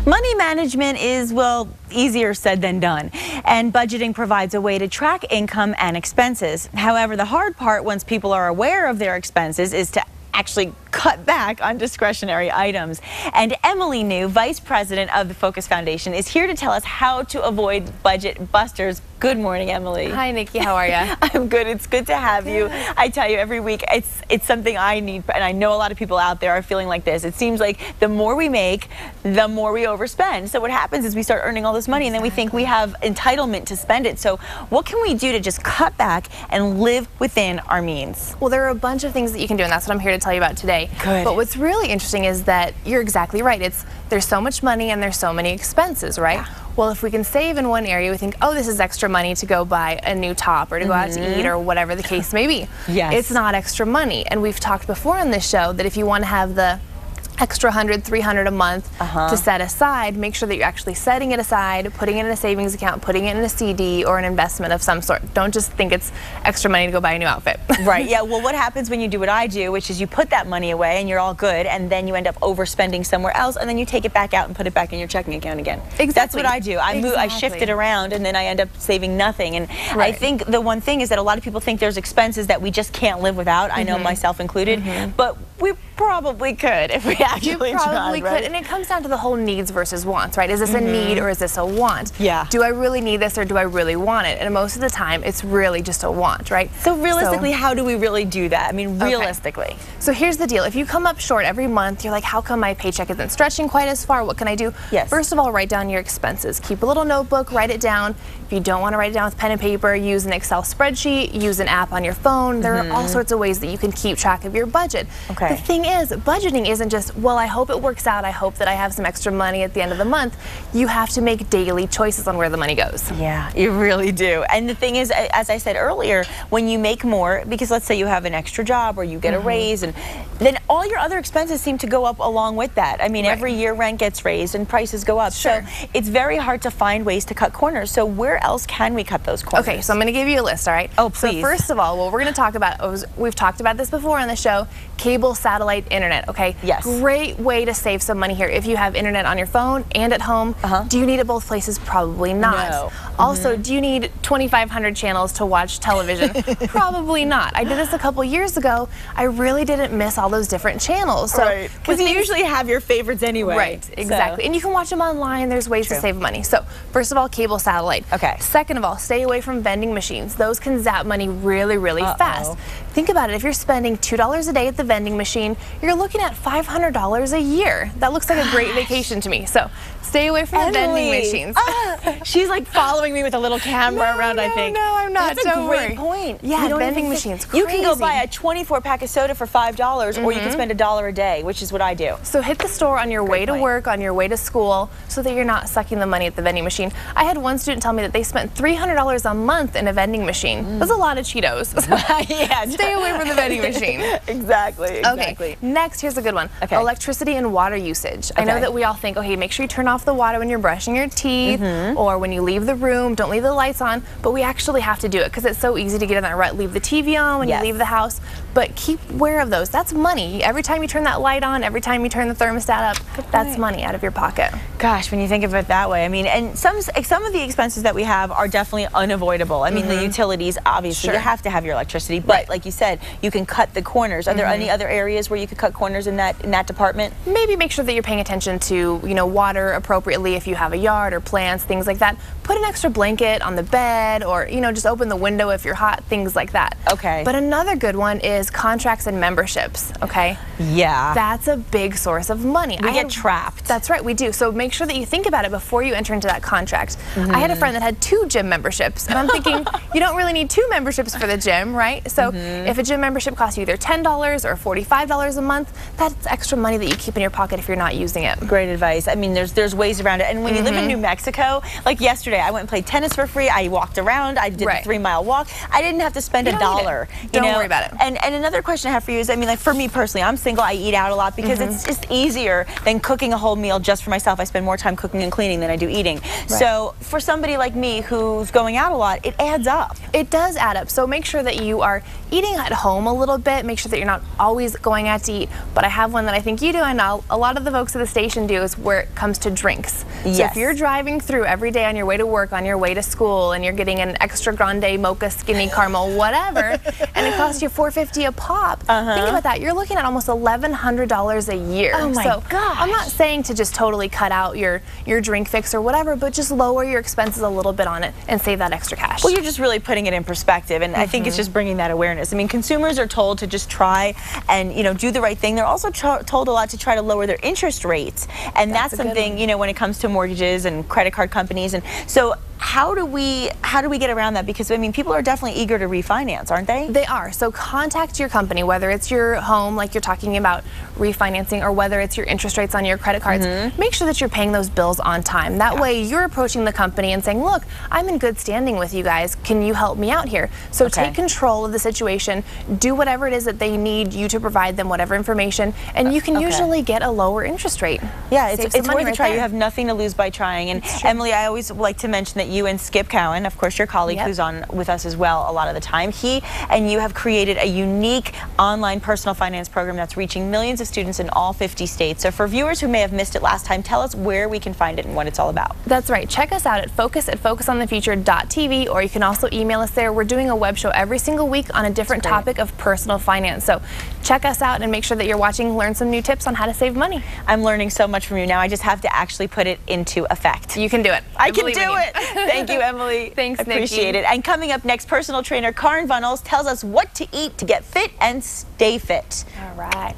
Money management is, well, easier said than done, and budgeting provides a way to track income and expenses. However, the hard part, once people are aware of their expenses, is to actually cut back on discretionary items. And Emilee New, Vice President of the Focus Foundation, is here to tell us how to avoid budget busters. Good morning, Emilee. Hi, Nikki. How are you? I'm good. It's good to have you. I tell you, every week, it's something I need, and I know a lot of people out there are feeling like this. It seems like the more we make, the more we overspend. So what happens is we start earning all this money, and then we think we have entitlement to spend it. So what can we do to just cut back and live within our means? Well, there are a bunch of things that you can do, and that's what I'm here to tell you about today. Good. But what's really interesting is that you're exactly right. There's so much money and there's so many expenses, right? Yeah. Well, if we can save in one area, we think, oh, this is extra money to go buy a new top or to go out to eat or whatever the case may be. Yes. It's not extra money. And we've talked before on this show that if you want to have the extra $100, $300 a month to set aside, make sure that you're actually setting it aside, putting it in a savings account, putting it in a CD or an investment of some sort. Don't just think it's extra money to go buy a new outfit. Right, yeah, well, what happens when you do what I do, which is you put that money away and you're all good, and then you end up overspending somewhere else, and then you take it back out and put it back in your checking account again. Exactly. That's what I do. I shift it around, and then I end up saving nothing. And I think the one thing is that a lot of people think there's expenses that we just can't live without, I know myself included, but we probably could if we actually probably tried, right? could, and it comes down to the whole needs versus wants, right? Is this a need or is this a want? Yeah. Do I really need this or do I really want it? And most of the time, it's really just a want, right? So realistically, how do we really do that? I mean, realistically. Okay. So here's the deal. If you come up short every month, you're like, how come my paycheck isn't stretching quite as far? What can I do? Yes. First of all, write down your expenses. Keep a little notebook, write it down. If you don't want to write it down with pen and paper, use an Excel spreadsheet, use an app on your phone. There are all sorts of ways that you can keep track of your budget. Okay. The thing is, budgeting isn't just, well, I hope it works out. I hope that I have some extra money at the end of the month. You have to make daily choices on where the money goes. Yeah, you really do. And the thing is, as I said earlier, when you make more, because let's say you have an extra job or you get a raise, and then all your other expenses seem to go up along with that. I mean, every year rent gets raised and prices go up. Sure. So it's very hard to find ways to cut corners. So where else can we cut those corners? Okay, so I'm going to give you a list, all right? Oh, please. So first of all, what we're going to talk about, we've talked about this before on the show, cable satellite internet, okay? Yes. Great way to save some money here. If you have internet on your phone and at home, do you need it both places? Probably not. No. Also, do you need 2,500 channels to watch television? Probably not. I did this a couple years ago. I really didn't miss all those different channels. So, because you usually have your favorites anyway. Right, exactly. And you can watch them online. There's ways to save money. So, first of all, cable satellite. Okay. Second of all, stay away from vending machines. Those can zap money really, really fast. Think about it. If you're spending $2 a day at the vending machine, you're looking at $500 a year. That looks like a great vacation to me. So, stay away from the vending machines. She's like following me with a little camera around, I think. No, I'm not. That's a great point. Yeah, vending machines. Crazy. You can go buy a 24-pack of soda for $5, or you can spend $1 a day, which is what I do. So hit the store on your way to work, on your way to school, so that you're not sucking the money at the vending machine. I had one student tell me that they spent $300 a month in a vending machine. That's a lot of Cheetos. Yeah, stay away from the vending machine. Exactly. Okay, next, here's a good one. Okay. Electricity and water usage. I know that we all think, okay, make sure you turn off the water when you're brushing your teeth or when you leave the room, don't leave the lights on, but we actually have to do it because it's so easy to get in that rut. Leave the TV on when you leave the house, but keep aware of those. That's money. Every time you turn that light on, every time you turn the thermostat up, that's money out of your pocket. Gosh, when you think of it that way, I mean, and some of the expenses that we have are definitely unavoidable. I mean, the utilities, obviously, you have to have your electricity, but like you said, you can cut the corners. Are there any other areas where you could cut corners in that department? Maybe make sure that you're paying attention to, water appropriately if you have a yard or plants, things like that. Put an extra blanket on the bed, or, just open the window if you're hot, things like that. Okay. But another good one is contracts and memberships, okay? Yeah. That's a big source of money. We get trapped. That's right, we do. So make sure that you think about it before you enter into that contract. I had a friend that had 2 gym memberships, and I'm thinking, you don't really need 2 memberships for the gym, right? So if a gym membership costs you either $10 or $45 a month, that's extra money that you keep in your pocket if you're not using it. Great advice. I mean, there's ways around it. And when you live in New Mexico, like yesterday, I went and played tennis for free. I walked around. I did a 3-mile walk. I didn't have to spend $1. Don't worry about it. And another question I have for you is, I mean, like for me personally, I'm single. I eat out a lot because it's just easier than cooking a whole meal just for myself. I spend more time cooking and cleaning than I do eating. So for somebody like me who's going out a lot, it adds up. It does add up. So make sure that you are eating eating at home a little bit. Make sure that you're not always going out to eat. But I have one that I think you do, and a lot of the folks at the station do, is where it comes to drinks. Yes. So if you're driving through every day on your way to work, on your way to school, and you're getting an extra grande mocha skinny caramel whatever, and it costs you $4.50 a pop, think about that. You're looking at almost $1,100 a year. Oh my gosh. I'm not saying to just totally cut out your drink fix or whatever, but just lower your expenses a little bit on it and save that extra cash. Well, you're just really putting it in perspective, and I think it's just bringing that awareness. I mean, consumers are told to just try and, you know, do the right thing. They're also told a lot to try to lower their interest rates, and that's something, you know, when it comes to mortgages and credit card companies. And so how do we get around that? Because I mean, people are definitely eager to refinance, aren't they? They are. So contact your company, whether it's your home, like you're talking about refinancing, or whether it's your interest rates on your credit cards. Make sure that you're paying those bills on time. That way you're approaching the company and saying, look, I'm in good standing with you guys. Can you help me out here? So take control of the situation. Do whatever it is that they need you to provide them, whatever information, and you can usually get a lower interest rate. Yeah, it's worth a try. You have nothing to lose by trying. And Emilee, I always like to mention that you and Skip Cowan, of course your colleague who's on with us as well a lot of the time, he and you have created a unique online personal finance program that's reaching millions of students in all 50 states. So for viewers who may have missed it last time, tell us where we can find it and what it's all about. That's right. Check us out at focusonthefuture.tv, or you can also email us there. We're doing a web show every single week on a different topic of personal finance. So check us out and make sure that you're watching, learn some new tips on how to save money. I'm learning so much from you now. I just have to actually put it into effect. You can do it. I can do it. Thank you, Emilee. Thanks, Nikki. Appreciate it. And coming up next, personal trainer Karin Vunnels tells us what to eat to get fit and stay fit. All right.